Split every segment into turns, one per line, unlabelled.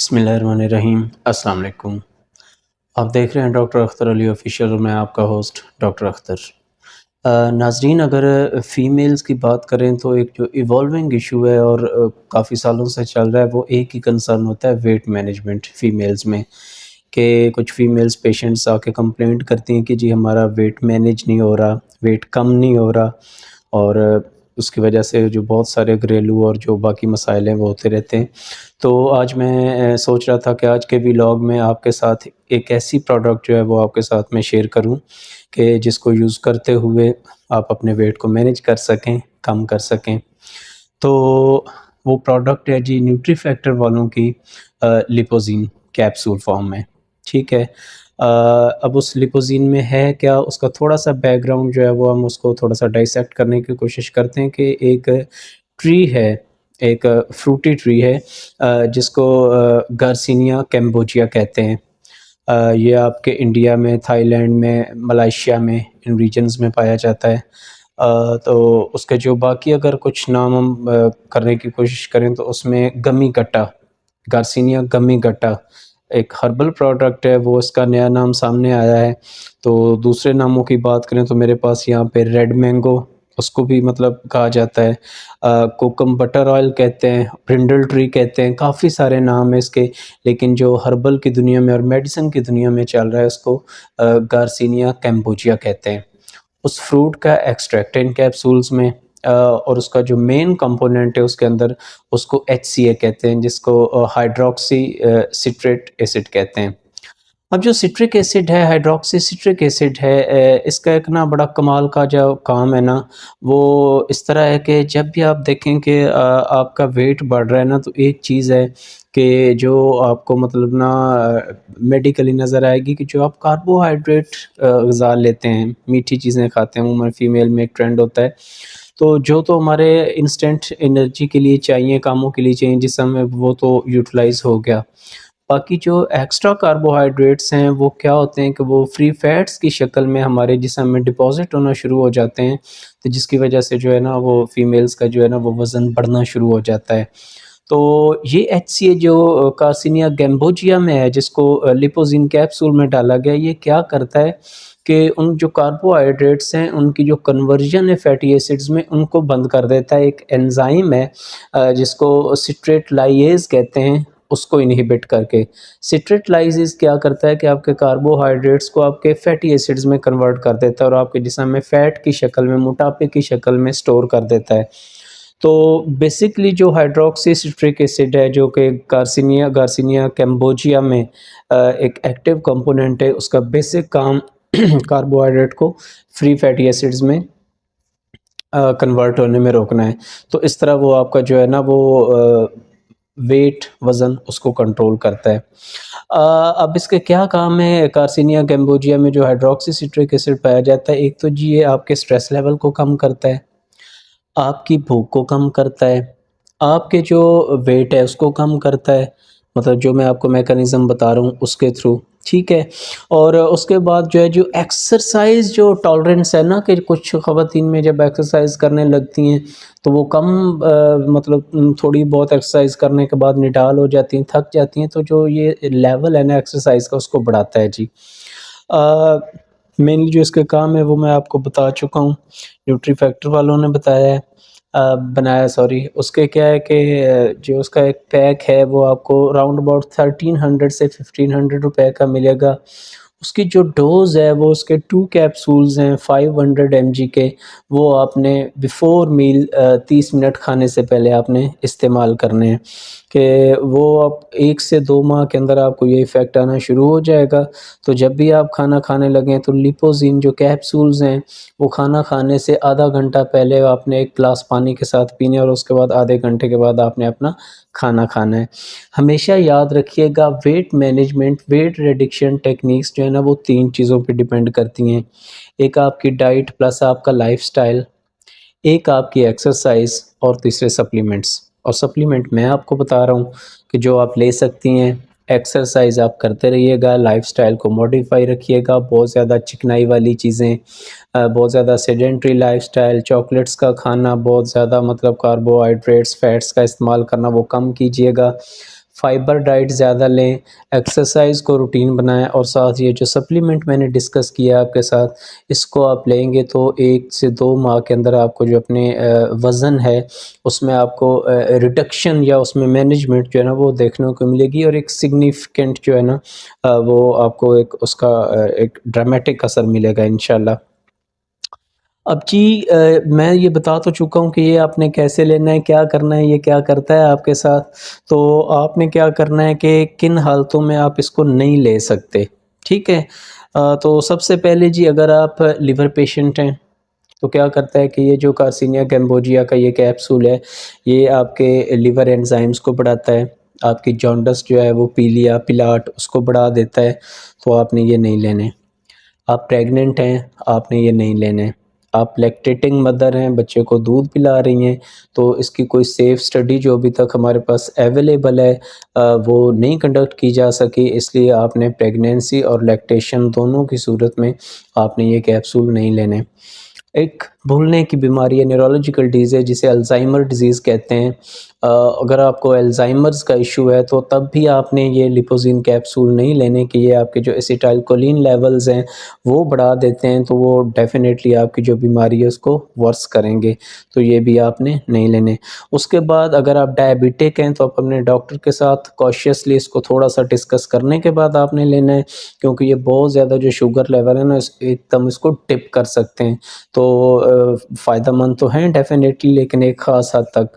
बिस्मिल्लाहिर्रहमानिर्रहीम। अस्सलाम वालेकुम। आप देख रहे हैं डॉक्टर अख्तर अली ऑफिशियल और मैं आपका होस्ट डॉक्टर अख्तर। नाज़रीन, अगर फ़ीमेल्स की बात करें तो एक जो इवॉल्विंग इशू है और काफ़ी सालों से चल रहा है, वो एक ही कंसर्न होता है वेट मैनेजमेंट फ़ीमेल्स में। कि कुछ फ़ीमेल्स पेशेंट्स आके कंप्लेंट करती हैं कि जी हमारा वेट मैनेज नहीं हो रहा, वेट कम नहीं हो रहा और उसकी वजह से जो बहुत सारे घरेलू और जो बाकी मसाइल हैं वो होते रहते हैं। तो आज मैं सोच रहा था कि आज के व्लॉग में आपके साथ एक ऐसी प्रोडक्ट जो है वो आपके साथ मैं शेयर करूं कि जिसको यूज़ करते हुए आप अपने वेट को मैनेज कर सकें, कम कर सकें। तो वो प्रोडक्ट है जी न्यूट्री फैक्टर वालों की लिपोज़िन कैप्सूल फॉर्म में, ठीक है। अब उस लिपोज़िन में है क्या, उसका थोड़ा-सा बैकग्राउंड जो है वो हम उसको थोड़ा-सा डाइसेक्ट करने की कोशिश करते हैं कि एक ट्री है, एक फ्रूटी ट्री है जिसको गार्सिनिया कैम्बोजिया कहते हैं। ये आपके इंडिया में, थाईलैंड में, मलेशिया में, इन रीजन्स में पाया जाता है। तो उसके जो बाकी अगर कुछ नाम हम करने की कोशिश करें तो उसमें गमी गट्टा, गार्सिनिया गमी गट्टा एक हर्बल प्रोडक्ट है, वो इसका नया नाम सामने आया है। तो दूसरे नामों की बात करें तो मेरे पास यहाँ पे रेड मैंगो, उसको भी मतलब कहा जाता है। कोकम बटर ऑयल कहते हैं, ब्रिंडल ट्री कहते हैं, काफ़ी सारे नाम हैं इसके। लेकिन जो हर्बल की दुनिया में और मेडिसिन की दुनिया में चल रहा है उसको गार्सिनिया कैम्बोजिया कहते हैं। उस फ्रूट का एक्सट्रैक्ट है इन कैप्सूल्स में और उसका जो मेन कंपोनेंट है उसके अंदर, उसको एचसीए कहते हैं, जिसको हाइड्रॉक्सी सिट्रेट एसिड कहते हैं। अब जो सिट्रिक एसिड है, हाइड्रॉक्सी सिट्रिक एसिड है, इसका एक ना बड़ा कमाल का जो काम है ना, वो इस तरह है कि जब भी आप देखें कि आपका वेट बढ़ रहा है ना, तो एक चीज़ है कि जो आपको मतलब ना मेडिकली नज़र आएगी कि जो आप कार्बोहाइड्रेट ग़िज़ा लेते हैं, मीठी चीज़ें खाते हैं, अमूमन फ़ीमेल में एक ट्रेंड होता है। तो जो तो हमारे इंस्टेंट एनर्जी के लिए चाहिए, कामों के लिए चाहिए जिस्म में, वो तो यूटिलाइज़ हो गया। बाकी जो एक्स्ट्रा कार्बोहाइड्रेट्स हैं वो क्या होते हैं कि वो फ्री फैट्स की शक्ल में हमारे जिस्म में डिपॉज़िट होना शुरू हो जाते हैं, तो जिसकी वजह से जो है ना वो फीमेल्स का जो है ना वो वज़न बढ़ना शुरू हो जाता है। तो ये एचसीए जो कार्सिनिया गैम्बोजिया में है, जिसको लिपोज़िन कैप्सूल में डाला गया, ये क्या करता है कि उन जो कार्बोहाइड्रेट्स हैं उनकी जो कन्वर्जन है फैटी एसिड्स में, उनको बंद कर देता है। एक एंज़ाइम है जिसको सिट्रेट लाइएज़ कहते हैं, उसको इन्हिबिट करके। सिट्रेट लाइसेस क्या करता है कि आपके कार्बोहाइड्रेट्स को आपके फैटी एसिड्स में कन्वर्ट कर देता है और आपके जिस्म में फ़ैट की शक्ल में, मोटापे की शक्ल में स्टोर कर देता है। तो बेसिकली जो हाइड्रॉक्सी सिट्रिक एसिड है, जो कि गार्सिनिया गार्सिनिया कैम्बोजिया में एक एक्टिव कंपोनेंट है, उसका बेसिक काम कार्बोहाइड्रेट को फ्री फैटी एसिड्स में कन्वर्ट होने में रोकना है। तो इस तरह वो आपका जो है ना वो वेट, वज़न उसको कंट्रोल करता है। अब इसके क्या काम है कार्सिनिया कैम्बोजिया में जो हाइड्रॉक्सी सिट्रिक एसिड पाया जाता है, एक तो जी ये आपके स्ट्रेस लेवल को कम करता है, आपकी भूख को कम करता है, आपके जो वेट है उसको कम करता है, मतलब जो मैं आपको मैकेनिज़्म बता रहा हूँ उसके थ्रू, ठीक है। और उसके बाद जो है जो एक्सरसाइज़ जो टॉलरेंस है ना, कि कुछ ख़वातीन में जब एक्सरसाइज़ करने लगती हैं तो वो कम मतलब थोड़ी बहुत एक्सरसाइज़ करने के बाद निडाल हो जाती हैं, थक जाती हैं, तो जो ये लेवल है ना एक्सरसाइज़ का उसको बढ़ाता है जी। मेनली जो इसके काम है वो मैं आपको बता चुका हूँ, न्यूट्री फैक्टर वालों ने बताया है, बनाया सॉरी। उसके क्या है कि जो उसका एक पैक है वो आपको राउंड अबाउट 1300 से 1500 रुपए का मिलेगा। उसकी जो डोज़ है वो उसके 2 कैप्सूल्स हैं 500 एमजी के, वो आपने बिफ़ोर मील 30 मिनट खाने से पहले आपने इस्तेमाल करने हैं, कि वो आप 1 से 2 माह के अंदर आपको ये इफ़ेक्ट आना शुरू हो जाएगा। तो जब भी आप खाना खाने लगें तो लिपोज़िन जो कैप्सूल्स हैं, वो खाना खाने से आधा घंटा पहले आपने एक ग्लास पानी के साथ पीने और उसके बाद आधे घंटे के बाद आपने अपना खाना खाना है। हमेशा याद रखिएगा weight management, weight reduction techniques जो है ना वो 3 चीज़ों पे डिपेंड करती हैं। एक आपकी डाइट प्लस आपका लाइफ़स्टाइल, एक आपकी एक्सरसाइज़ और तीसरे सप्लीमेंट्स। और सप्लीमेंट मैं आपको बता रहा हूँ कि जो आप ले सकती हैं। एक्सरसाइज़ आप करते रहिएगा, लाइफ़स्टाइल को मॉडिफ़ाई रखिएगा, बहुत ज़्यादा चिकनाई वाली चीज़ें, बहुत ज़्यादा सेडेंटरी लाइफ़स्टाइल, चॉकलेट्स का खाना, बहुत ज़्यादा मतलब कार्बोहाइड्रेट्स, फैट्स का इस्तेमाल करना वो कम कीजिएगा। फाइबर डाइट ज़्यादा लें, एक्सरसाइज़ को रूटीन बनाएँ और साथ ये जो सप्लीमेंट मैंने डिस्कस किया आपके साथ, इसको आप लेंगे तो 1 से 2 माह के अंदर आपको जो अपने वज़न है, उसमें आपको रिडक्शन या उसमें मैनेजमेंट जो है ना, वो देखने को मिलेगी और एक सिग्निफिकेंट जो है ना वो आपको एक उसका एक ड्रामेटिक असर मिलेगा इंशाल्लाह। अब जी मैं ये बता तो चुका हूँ कि ये आपने कैसे लेना है, क्या करना है, ये क्या करता है आपके साथ। तो आपने क्या करना है कि किन हालतों में आप इसको नहीं ले सकते, ठीक है? तो सबसे पहले जी अगर आप लिवर पेशेंट हैं, तो क्या करता है कि ये जो कार्सिनिया कैम्बोजिया का ये कैप्सूल है, ये आपके लिवर एंजाइम्स को बढ़ाता है। आपकी जॉन्डिस जो है वो पीलिया, पिलाट उसको बढ़ा देता है, तो आपने ये नहीं लेने। आप प्रेग्नेंट हैं, आपने ये नहीं लेने। आप लैक्टेटिंग मदर हैं, बच्चे को दूध पिला रही हैं, तो इसकी कोई सेफ स्टडी जो अभी तक हमारे पास अवेलेबल है वो नहीं कंडक्ट की जा सकी, इसलिए आपने प्रेगनेंसी और लैक्टेशन दोनों की सूरत में आपने ये कैप्सूल नहीं लेने। एक भूलने की बीमारी है, न्यूरोलॉजिकल डिज़ है जिसे अल्ज़ाइमर डिज़ीज़ कहते हैं। अगर आपको अल्ज़ाइमर्स का इश्यू है तो तब भी आपने ये लिपोज़िन कैप्सूल नहीं लेने कि ये आपके जो एसिटाइलकोलिन लेवल्स हैं वो बढ़ा देते हैं, तो वो डेफ़िनेटली आपकी जो बीमारी है उसको वर्स करेंगे, तो ये भी आपने नहीं लेने। उसके बाद अगर आप डायबिटिक हैं तो आप अपने डॉक्टर के साथ कॉशियसली इसको थोड़ा-सा डिस्कस करने के बाद आपने लेना है, क्योंकि ये बहुत ज़्यादा जो शुगर लेवल है ना इस एकदम इसको टिप कर सकते हैं। तो फ़ायदेमंद तो हैं डेफ़िनेटली, लेकिन एक ख़ास हद तक।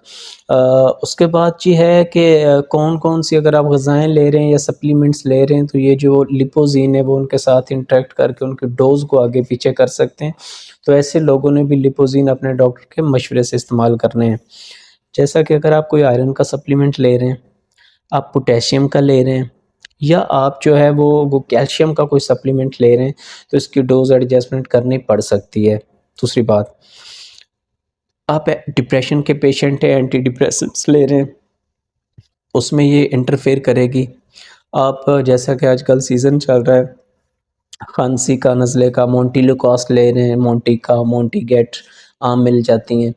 अ, उसके बाद जी है कि कौन-कौन सी अगर आप ग़िज़ाएँ ले रहे हैं या सप्लीमेंट्स ले रहे हैं, तो ये जो लिपोज़िन है वो उनके साथ इंटरैक्ट करके उनकी डोज़ को आगे-पीछे कर सकते हैं। तो ऐसे लोगों ने भी लिपोज़िन अपने डॉक्टर के मशवरे से इस्तेमाल करने हैं। जैसा कि अगर आप कोई आयरन का सप्लीमेंट ले रहे हैं, आप पोटेशियम का ले रहे हैं या आप जो है वो कैल्शियम का कोई सप्लीमेंट ले रहे हैं, तो इसकी डोज़ एडजस्टमेंट करनी पड़ सकती है। दूसरी बात, आप डिप्रेशन के पेशेंट हैं, एंटी डिप्रेसेंट्स ले रहे हैं, उसमें ये इंटरफेयर करेगी। आप जैसा कि आजकल सीज़न चल रहा है, खांसी का, नज़ले का, मोंटिलुकास्ट ले रहे हैं, मोंटिका, मोंटिगेट आम मिल जाती हैं,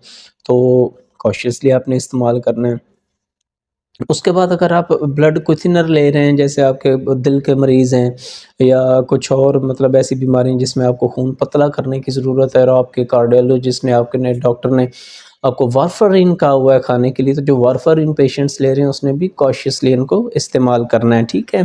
तो कॉशियसली आपने इस्तेमाल करना है। उसके बाद अगर आप ब्लड को थिनर ले रहे हैं, जैसे आपके दिल के मरीज़ हैं या कुछ और मतलब ऐसी बीमारी जिसमें आपको खून पतला करने की ज़रूरत है और आपके कार्डियोलॉजिस्ट ने आपके ने डॉक्टर ने आपको वारफ़रीन कहा हुआ है खाने के लिए, तो जो वारफ़रीन पेशेंट्स ले रहे हैं उसने भी कॉशियसली इनको इस्तेमाल करना है, ठीक है?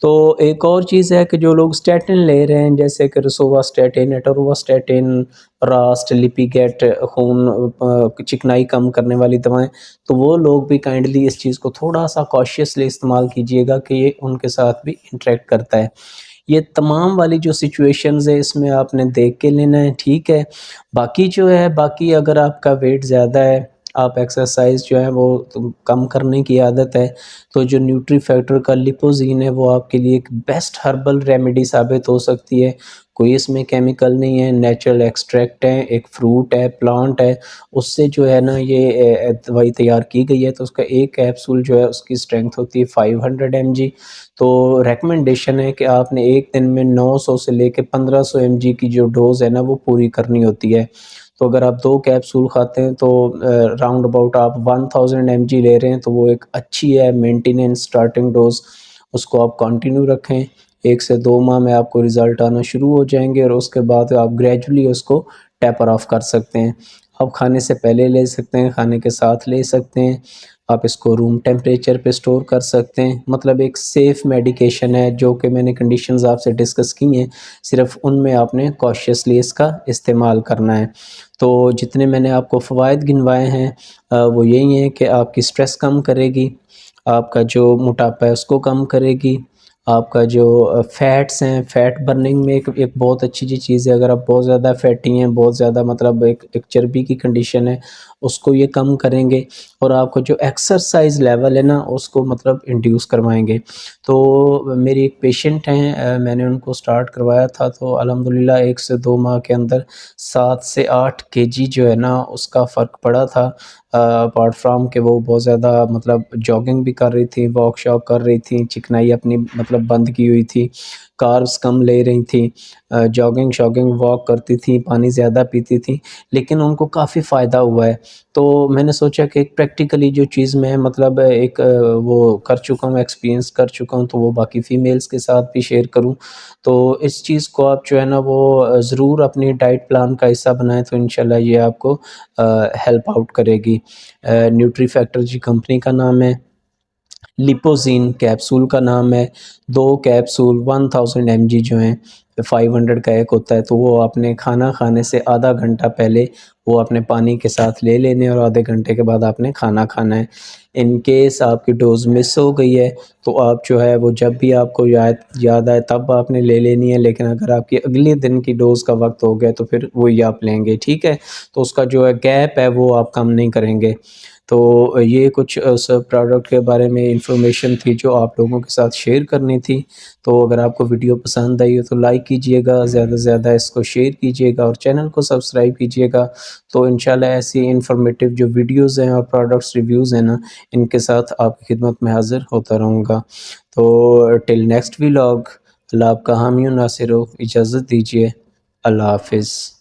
तो एक और चीज़ है कि जो लोग स्टैटिन ले रहे हैं, जैसे कि रोसुवास्टैटिन, एटोरोवास्टैटिन, रास्ट, लिपिगेट, खून चिकनाई कम करने वाली दवाएँ, तो वो लोग भी काइंडली इस चीज़ को थोड़ा-सा कॉशियसली इस्तेमाल कीजिएगा कि ये उनके साथ भी इंटरैक्ट करता है। ये तमाम वाली जो सिचुएशंस है इसमें आपने देख के लेना है, ठीक है। बाकी जो है बाकी अगर आपका वेट ज़्यादा है, आप एक्सरसाइज़ जो है वो कम करने की आदत है, तो जो न्यूट्री फैक्टर का लिपोज़िन है वो आपके लिए एक बेस्ट हर्बल रेमेडी साबित हो सकती है। कोई इसमें केमिकल नहीं है, नेचुरल एक्सट्रैक्ट है, एक फ्रूट है, प्लांट है, उससे जो है ना ये दवाई तैयार की गई है, तो उसका एक कैप्सूल जो है उसकी स्ट्रेंथ होती है 500 एमजी। तो रिकमेंडेशन है कि आपने एक दिन में 900 से लेके 1500 एमजी की जो डोज़ है ना वो पूरी करनी होती है। तो अगर आप 2 कैप्सूल खाते हैं तो राउंड अबाउट आप 1000 एमजी ले रहे हैं, तो वो एक अच्छी है मेंटेनेंस स्टार्टिंग डोज़, उसको आप कंटिन्यू रखें। 1 से 2 माह में आपको रिज़ल्ट आना शुरू हो जाएँगे और उसके बाद आप ग्रेजुअली उसको टेपर ऑफ कर सकते हैं। आप खाने से पहले ले सकते हैं, खाने के साथ ले सकते हैं। आप इसको रूम टेम्परेचर पे स्टोर कर सकते हैं, मतलब एक सेफ़ मेडिकेशन है जो कि मैंने कंडीशंस आपसे डिस्कस की हैं, सिर्फ़ उनमें आपने कॉशियसली इसका इस्तेमाल करना है। तो जितने मैंने आपको फ़वाइद गिनवाए हैं वो यही हैं कि आपकी स्ट्रेस कम करेगी, आपका जो मोटापा है उसको कम करेगी, आपका जो फैट्स हैं, फैट बर्निंग में एक बहुत अच्छी चीज़ है, अगर आप बहुत ज़्यादा फैटी हैं, बहुत ज़्यादा मतलब एक चर्बी की कंडीशन है, उसको ये कम करेंगे और आपको जो एक्सरसाइज़ लेवल है ना, उसको मतलब इंड्यूस करवाएँगे। तो मेरी एक पेशेंट हैं मैंने उनको स्टार्ट करवाया था, तो अल्हम्दुलिल्लाह 1 से 2 माह के अंदर 7 से 8 केजी जो है ना, उसका फ़र्क पड़ा था। अपार्ट फ्रॉम कि वो बहुत ज़्यादा मतलब जॉगिंग भी कर रही थी, वॉक-शॉक कर रही थी, चिकनाई अपनी मतलब बंद की हुई थी, कार्ब्स कम ले रही थी, जॉगिंग-शॉगिंग वॉक करती थी, पानी ज़्यादा पीती थी, लेकिन उनको काफ़ी फ़ायदा हुआ है। तो मैंने सोचा कि एक प्रैक्टिकली जो चीज़ मैं मतलब एक वो कर चुका हूँ, एक्सपीरियंस कर चुका हूँ, तो वो बाकी फीमेल्स के साथ भी शेयर करूँ। तो इस चीज़ को आप जो है ना वो ज़रूर अपनी डाइट प्लान का हिस्सा बनाएँ, तो इंशाल्लाह ये आपको हेल्प आउट करेगी। न्यूट्री फैक्टर जी कंपनी का नाम है। लिपोज़िन कैप्सूल का नाम है, 2 कैप्सूल 1000 एमजी जो हैं, 500 का एक होता है, तो वो आपने खाना खाने से आधा घंटा पहले वो अपने पानी के साथ ले लेने और आधे घंटे के बाद आपने खाना खाना है। इन केस आपकी डोज़ मिस हो गई है, तो आप जो है वो जब भी आपको याद आए तब आपने ले लेनी है, लेकिन अगर आपकी अगले दिन की डोज़ का वक़्त हो गया तो फिर वही आप लेंगे, ठीक है? तो उसका जो है गैप है वो आप कम नहीं करेंगे। तो ये कुछ उस प्रोडक्ट के बारे में इन्फॉर्मेशन थी जो आप लोगों के साथ शेयर करनी थी। तो अगर आपको वीडियो पसंद आई हो तो लाइक कीजिएगा, ज़्यादा से ज़्यादा इसको शेयर कीजिएगा और चैनल को सब्सक्राइब कीजिएगा। तो इंशाल्लाह ऐसी इन्फॉर्मेटिव जो वीडियोज़ हैं और प्रोडक्ट्स रिव्यूज़ हैं ना, इनके साथ आपकी खिदमत में हाज़िर होता रहूँगा। तो टिल नेक्स्ट व्लॉग, अल्लाह आपका हामी और नासिर हो, इजाज़त दीजिए। अल्लाह हाफ़िज़।